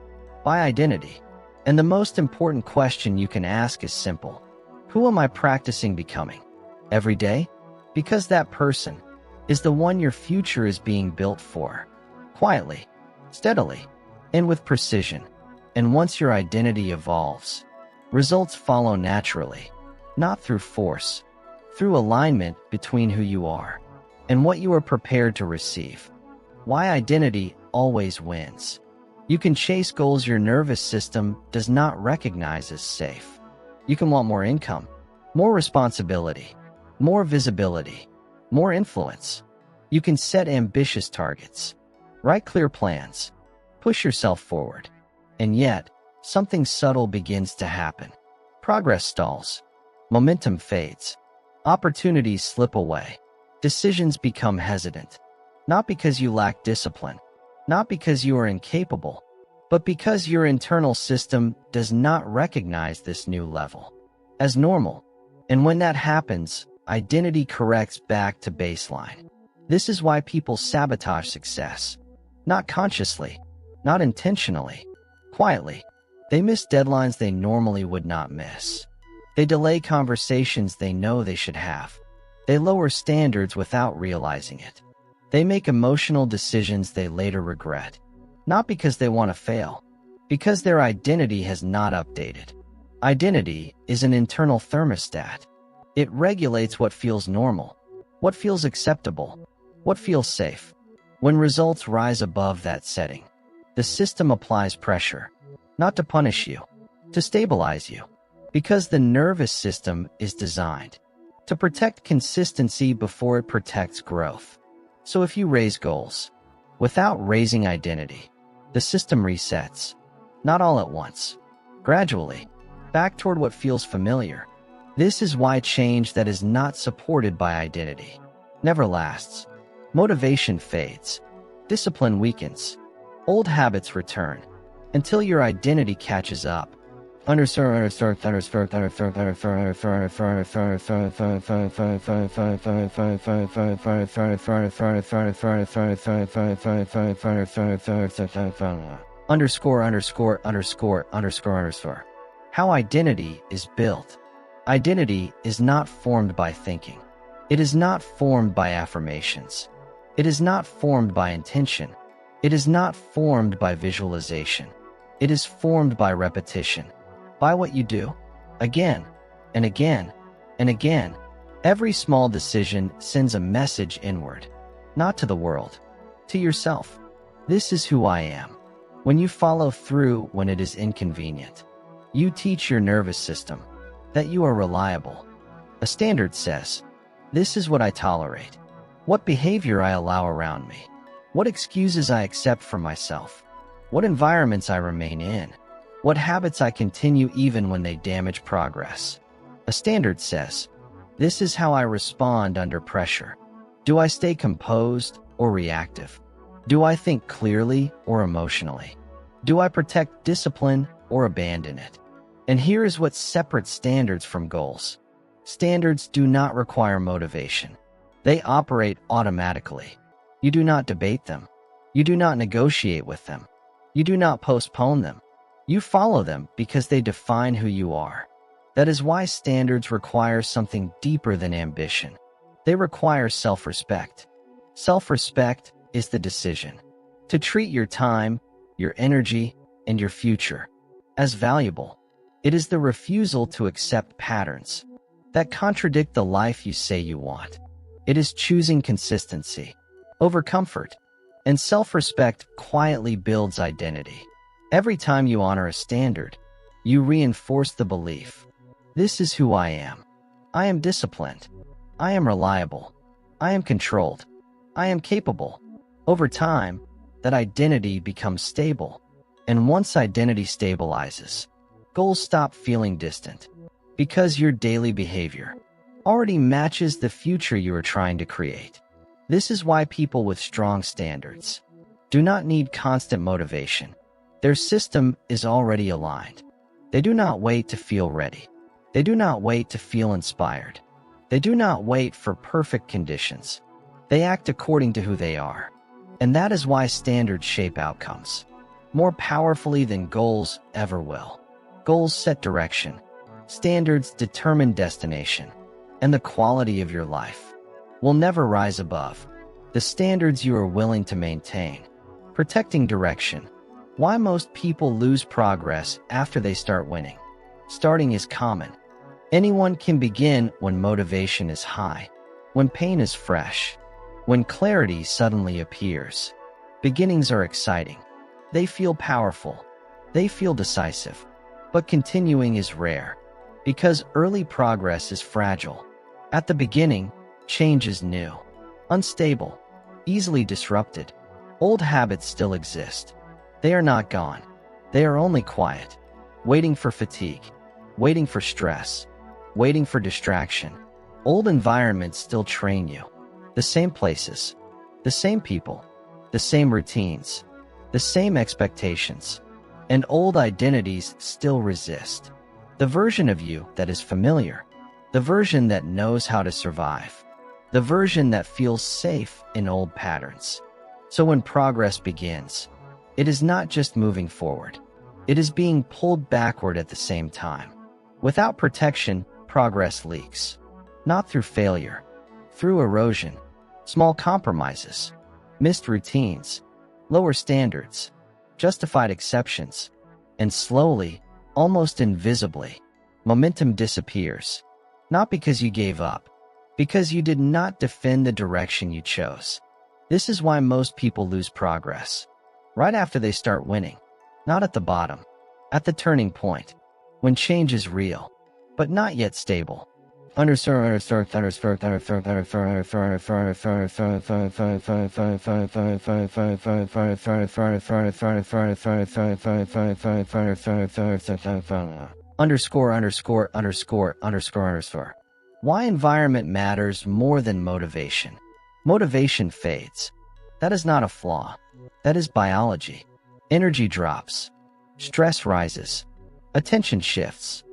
by identity. And the most important question you can ask is simple. Who am I practicing becoming every day? Because that person is the one your future is being built for. Quietly, steadily, and with precision. And once your identity evolves, results follow naturally, not through force, through alignment between who you are and what you are prepared to receive. Why identity always wins. You can chase goals your nervous system does not recognize as safe. You can want more income, more responsibility, more visibility, more influence. You can set ambitious targets, write clear plans, push yourself forward. And yet, something subtle begins to happen. Progress stalls. Momentum fades. Opportunities slip away. Decisions become hesitant. Not because you lack discipline, not because you are incapable, but because your internal system does not recognize this new level as normal. And when that happens, identity corrects back to baseline. This is why people sabotage success. Not consciously, not intentionally, quietly. They miss deadlines they normally would not miss. They delay conversations they know they should have. They lower standards without realizing it. They make emotional decisions they later regret. Not because they want to fail, because their identity has not updated. Identity is an internal thermostat. It regulates what feels normal, what feels acceptable, what feels safe. When results rise above that setting, the system applies pressure, not to punish you, to stabilize you, because the nervous system is designed to protect consistency before it protects growth. So if you raise goals without raising identity, the system resets, not all at once, gradually, back toward what feels familiar. This is why change that is not supported by identity never lasts. Motivation fades, discipline weakens, old habits return, until your identity catches up. How identity is built. Identity is not formed by thinking. It is not formed by affirmations. It is not formed by intention. It is not formed by visualization. It is formed by repetition, by what you do, again and again and again. Every small decision sends a message inward, not to the world, to yourself. This is who I am. When you follow through when it is inconvenient, you teach your nervous system that you are reliable. A standard says, this is what I tolerate, what behavior I allow around me, what excuses I accept for myself, what environments I remain in, what habits I continue even when they damage progress. A standard says, this is how I respond under pressure. Do I stay composed or reactive? Do I think clearly or emotionally? Do I protect discipline or abandon it? And here is what separates standards from goals. Standards do not require motivation. They operate automatically. You do not debate them. You do not negotiate with them. You do not postpone them. You follow them because they define who you are. That is why standards require something deeper than ambition. They require self-respect. Self-respect is the decision to treat your time, your energy, and your future as valuable. It is the refusal to accept patterns that contradict the life you say you want. It is choosing consistency over comfort, and self-respect quietly builds identity. Every time you honor a standard, you reinforce the belief, this is who I am. I am disciplined. I am reliable. I am controlled. I am capable. Over time, that identity becomes stable. And once identity stabilizes, goals stop feeling distant because your daily behavior already matches the future you are trying to create. This is why people with strong standards do not need constant motivation. Their system is already aligned. They do not wait to feel ready. They do not wait to feel inspired. They do not wait for perfect conditions. They act according to who they are. And that is why standards shape outcomes more powerfully than goals ever will. Goals set direction. Standards determine destination. And the quality of your life will never rise above the standards you are willing to maintain. Protecting direction. Why most people lose progress after they start winning. Starting is common. Anyone can begin when motivation is high, when pain is fresh, when clarity suddenly appears. Beginnings are exciting. They feel powerful. They feel decisive. But continuing is rare, because early progress is fragile. At the beginning, change is new, unstable, easily disrupted. Old habits still exist. They are not gone. They are only quiet, waiting for fatigue, waiting for stress, waiting for distraction. Old environments still train you. The same places, the same people, the same routines, the same expectations, and old identities still resist. The version of you that is familiar, the version that knows how to survive, the version that feels safe in old patterns. So when progress begins, it is not just moving forward. It is being pulled backward at the same time. Without protection, progress leaks. Not through failure, through erosion, small compromises, missed routines, lower standards, justified exceptions, and slowly, almost invisibly, momentum disappears. Not because you gave up, because you did not defend the direction you chose. This is why most people lose progress right after they start winning, not at the bottom, at the turning point, when change is real, but not yet stable. Underscore. Why environment matters more than motivation. Motivation fades. That is not a flaw. That is biology. Energy drops. Stress rises. Attention shifts.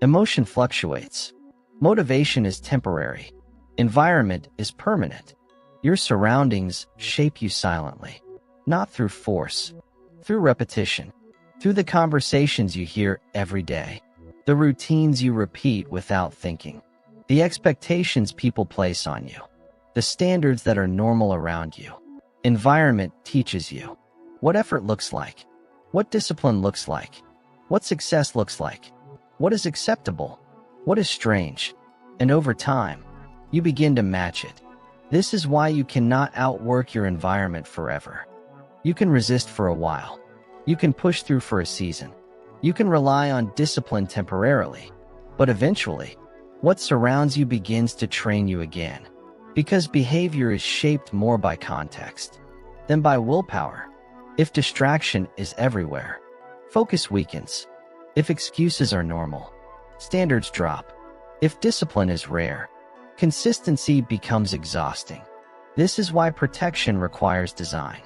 Emotion fluctuates. Motivation is temporary. Environment is permanent. Your surroundings shape you silently, not through force, through repetition, through the conversations you hear every day, the routines you repeat without thinking, the expectations people place on you, the standards that are normal around you. Environment teaches you what effort looks like, what discipline looks like, what success looks like, what is acceptable, what is strange, and over time, you begin to match it. This is why you cannot outwork your environment forever. You can resist for a while. You can push through for a season. You can rely on discipline temporarily. But eventually, what surrounds you begins to train you again. Because behavior is shaped more by context than by willpower. If distraction is everywhere, focus weakens. If excuses are normal, standards drop. If discipline is rare, consistency becomes exhausting. This is why protection requires design,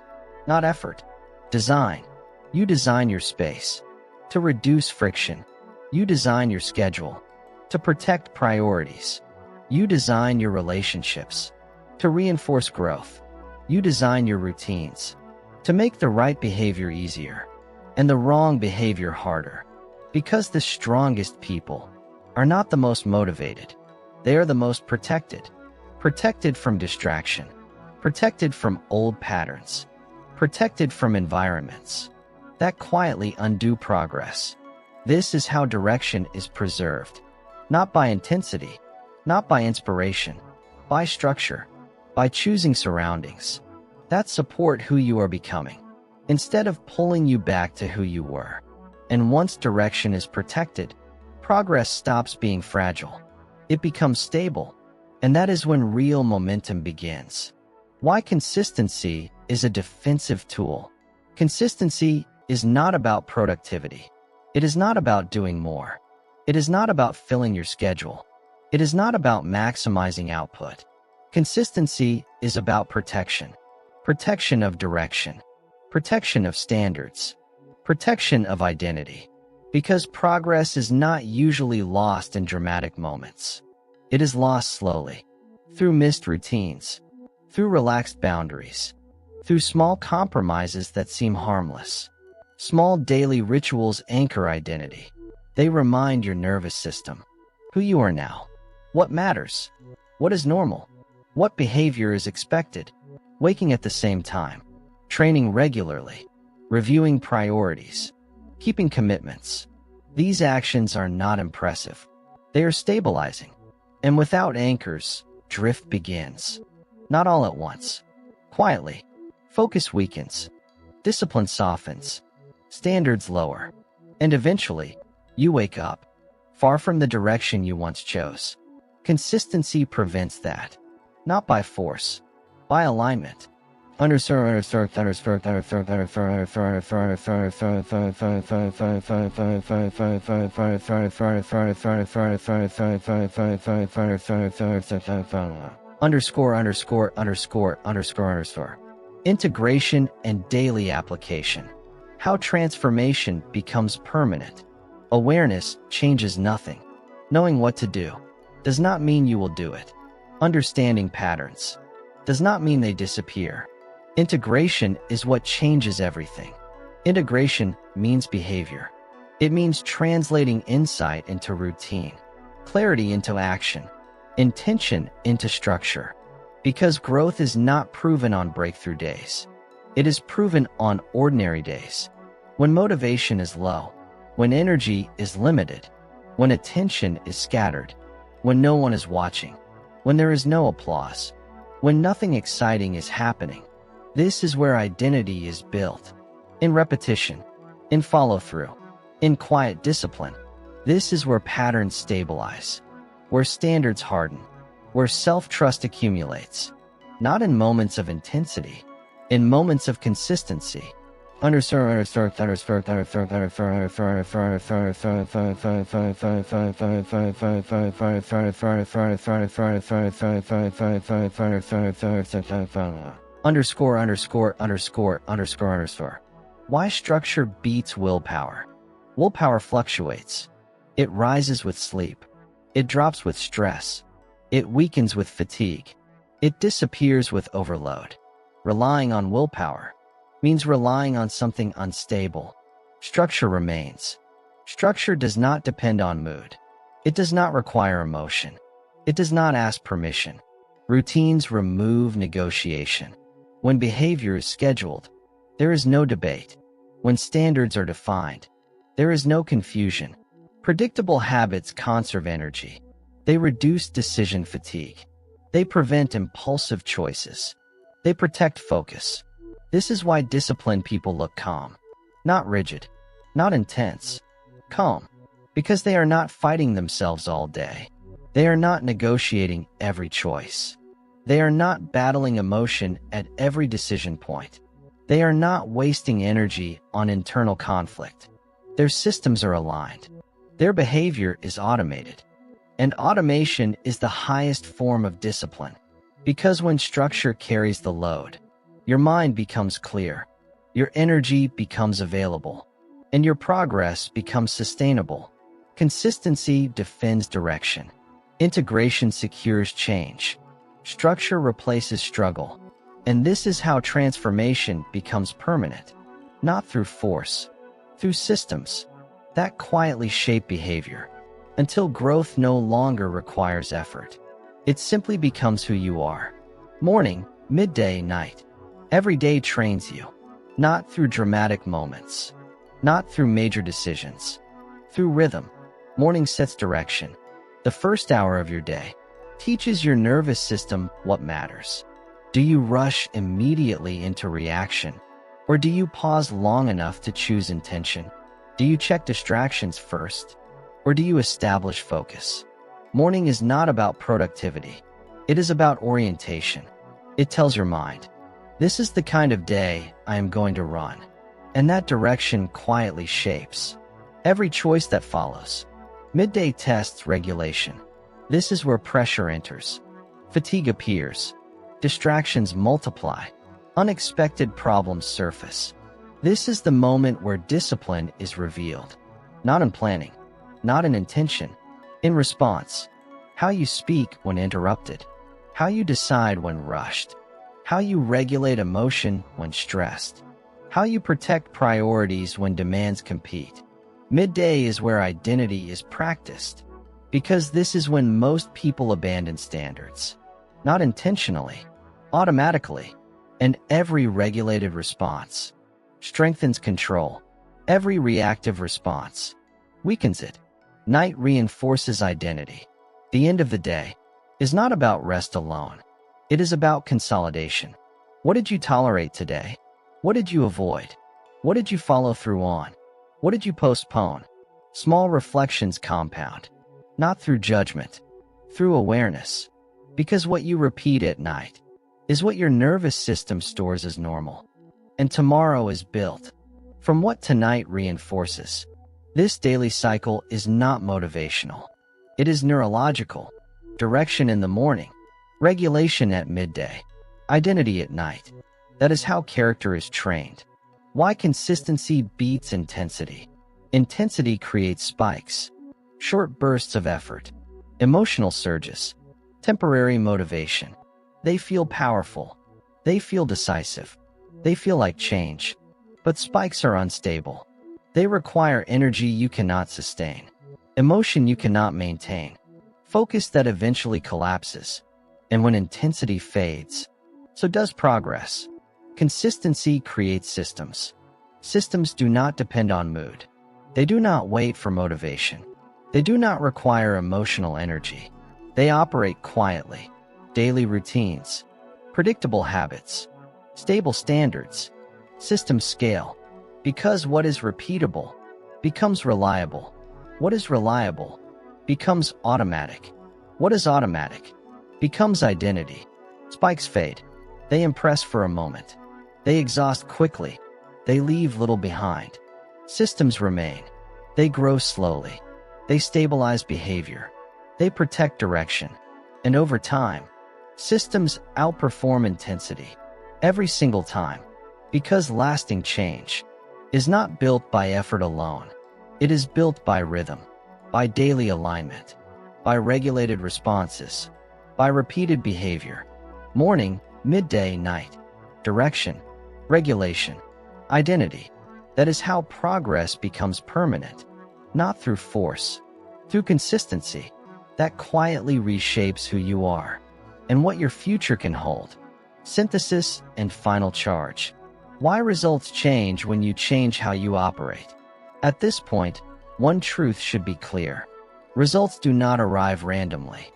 not effort. Design. You design your space. To reduce friction, you design your schedule. To protect priorities, you design your relationships. To reinforce growth, you design your routines. To make the right behavior easier and the wrong behavior harder. Because the strongest people are not the most motivated. They are the most protected. Protected from distraction. Protected from old patterns. Protected from environments that quietly undo progress. This is how direction is preserved. Not by intensity, not by inspiration, by structure, by choosing surroundings that support who you are becoming, instead of pulling you back to who you were. And once direction is protected, progress stops being fragile. It becomes stable, and that is when real momentum begins. Why consistency is a defensive tool. Consistency is not about productivity. It is not about doing more. It is not about filling your schedule. It is not about maximizing output. Consistency is about protection. Protection of direction. Protection of standards. Protection of identity. Because progress is not usually lost in dramatic moments. It is lost slowly, through missed routines, through relaxed boundaries, through small compromises that seem harmless. Small daily rituals anchor identity. They remind your nervous system who you are now, what matters, what is normal, what behavior is expected. Waking at the same time, training regularly, reviewing priorities, keeping commitments. These actions are not impressive. They are stabilizing. And without anchors, drift begins. Not all at once. Quietly. Focus weakens. Discipline softens. Standards lower. And eventually, you wake up, far from the direction you once chose. Consistency prevents that. Not by force, by alignment. Underscore. Integration and daily application. How transformation becomes permanent. Awareness changes nothing. Knowing what to do does not mean you will do it. Understanding patterns does not mean they disappear. Integration is what changes everything. Integration means behavior. It means translating insight into routine, clarity into action, intention into structure. Because growth is not proven on breakthrough days. It is proven on ordinary days. When motivation is low, when energy is limited, when attention is scattered, when no one is watching, when there is no applause, when nothing exciting is happening. This is where identity is built. In repetition, in follow-through, in quiet discipline. This is where patterns stabilize, where standards harden, where self-trust accumulates. Not in moments of intensity, in moments of consistency. Why structure beats willpower? Willpower fluctuates. It rises with sleep. It drops with stress. It weakens with fatigue. It disappears with overload. Relying on willpower means relying on something unstable. Structure remains. Structure does not depend on mood. It does not require emotion. It does not ask permission. Routines remove negotiation. When behavior is scheduled, there is no debate. When standards are defined, there is no confusion. Predictable habits conserve energy. They reduce decision fatigue. They prevent impulsive choices. They protect focus. This is why disciplined people look calm. Not rigid. Not intense. Calm. Because they are not fighting themselves all day. They are not negotiating every choice. They are not battling emotion at every decision point. They are not wasting energy on internal conflict. Their systems are aligned. Their behavior is automated. And automation is the highest form of discipline. Because when structure carries the load, your mind becomes clear, your energy becomes available, and your progress becomes sustainable. Consistency defends direction. Integration secures change. Structure replaces struggle. And this is how transformation becomes permanent. Not through force, through systems that quietly shape behavior. Until growth no longer requires effort. It simply becomes who you are. Morning, midday, night. Every day trains you. Not through dramatic moments. Not through major decisions. Through rhythm, morning sets direction. The first hour of your day teaches your nervous system what matters. Do you rush immediately into reaction, or do you pause long enough to choose intention? Do you check distractions first, or do you establish focus? Morning is not about productivity. It is about orientation. It tells your mind, this is the kind of day I am going to run. And that direction quietly shapes every choice that follows. Midday tests regulation. This is where pressure enters. Fatigue appears. Distractions multiply. Unexpected problems surface. This is the moment where discipline is revealed. Not in planning, not in intention, in response. How you speak when interrupted. How you decide when rushed. How you regulate emotion when stressed. How you protect priorities when demands compete. Midday is where identity is practiced, because this is when most people abandon standards. Not intentionally, automatically. And every regulated response strengthens control. Every reactive response weakens it. Night reinforces identity. The end of the day is not about rest alone. It is about consolidation. What did you tolerate today? What did you avoid? What did you follow through on? What did you postpone? Small reflections compound, not through judgment, through awareness. Because what you repeat at night is what your nervous system stores as normal. And tomorrow is built from what tonight reinforces. This daily cycle is not motivational. It is neurological. Direction in the morning, regulation at midday, identity at night. That is how character is trained. Why consistency beats intensity. Intensity creates spikes, short bursts of effort, emotional surges, temporary motivation. They feel powerful. They feel decisive. They feel like change. But spikes are unstable. They require energy you cannot sustain, emotion you cannot maintain, focus that eventually collapses. And when intensity fades, so does progress. Consistency creates systems. Systems do not depend on mood. They do not wait for motivation. They do not require emotional energy. They operate quietly. Daily routines, predictable habits, stable standards. Systems scale, because what is repeatable becomes reliable. What is reliable becomes automatic. What is automatic becomes identity. Spikes fade. They impress for a moment. They exhaust quickly. They leave little behind. Systems remain. They grow slowly. They stabilize behavior. They protect direction. And over time, systems outperform intensity every single time, because lasting change is not built by effort alone. It is built by rhythm, by daily alignment, by regulated responses, by repeated behavior. Morning, midday, night. Direction, regulation, identity. That is how progress becomes permanent, not through force, through consistency that quietly reshapes who you are and what your future can hold. Synthesis and final charge. Why results change when you change how you operate. At this point, one truth should be clear. Results do not arrive randomly.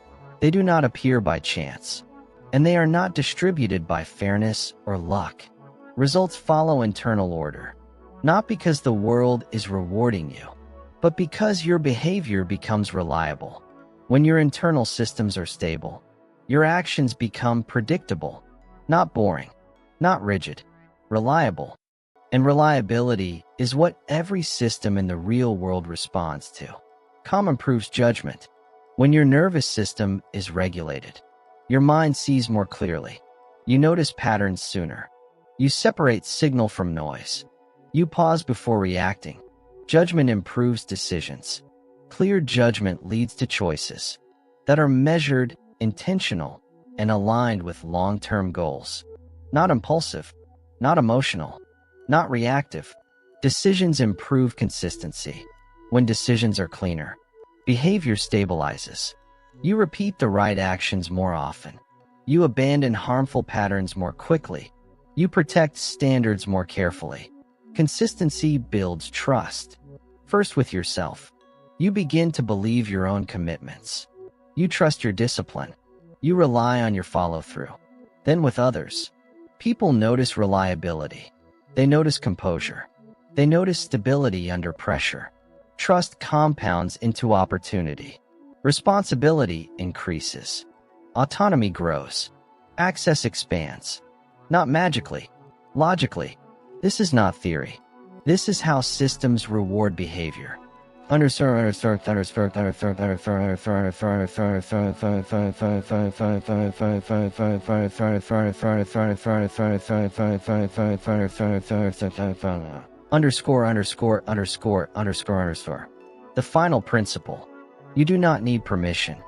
They do not appear by chance. And they are not distributed by fairness or luck. Results follow internal order. Not because the world is rewarding you, but because your behavior becomes reliable. When your internal systems are stable, your actions become predictable, not boring, not rigid, reliable. And reliability is what every system in the real world responds to. Calm improves judgment. When your nervous system is regulated, your mind sees more clearly. You notice patterns sooner. You separate signal from noise. You pause before reacting. Judgment improves decisions. Clear judgment leads to choices that are measured, intentional, and aligned with long-term goals. Not impulsive, not emotional, not reactive. Decisions improve consistency. When decisions are cleaner, behavior stabilizes. You repeat the right actions more often. You abandon harmful patterns more quickly. You protect standards more carefully. Consistency builds trust. First with yourself, You begin to believe your own commitments. You trust your discipline. You rely on your follow-through. Then with others, people notice reliability. They notice composure. They notice stability under pressure. Trust compounds into opportunity. Responsibility increases. Autonomy grows. Access expands. Not magically, logically. This is not theory. This is how systems reward behavior. The final principle. You do not need permission.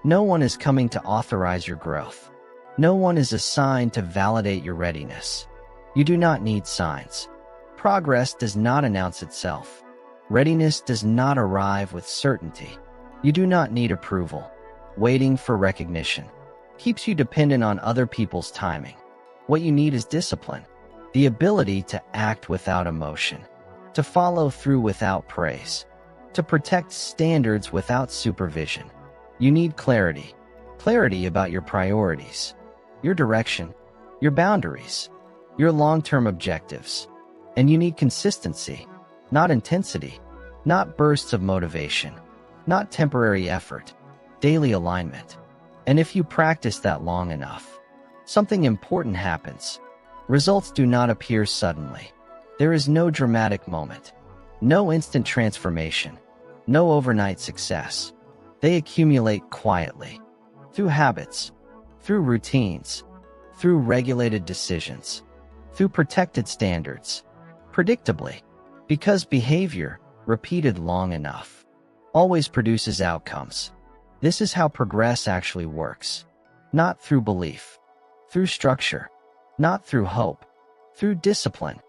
No one is coming to authorize your growth. No one is assigned to validate your readiness. You do not need signs. Progress does not announce itself. Readiness does not arrive with certainty. You do not need approval. Waiting for recognition keeps you dependent on other people's timing. What you need is discipline, the ability to act without emotion, to follow through without praise, to protect standards without supervision. You need clarity, clarity about your priorities, your direction, your boundaries, your long-term objectives. And you need consistency, not intensity, not bursts of motivation, not temporary effort, daily alignment. And if you practice that long enough, something important happens. Results do not appear suddenly. There is no dramatic moment, no instant transformation, no overnight success. They accumulate quietly, through habits, through routines, through regulated decisions, through protected standards, predictably, because behavior, repeated long enough, always produces outcomes. This is how progress actually works. Not through belief, through structure, not through hope, through discipline,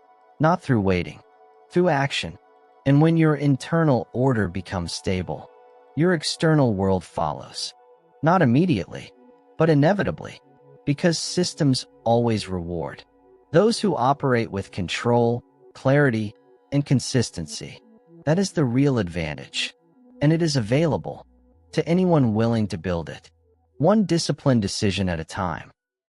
not through waiting, through action. And when your internal order becomes stable, your external world follows. Not immediately, but inevitably, because systems always reward those who operate with control, clarity, and consistency. That is the real advantage, and it is available to anyone willing to build it, one disciplined decision at a time.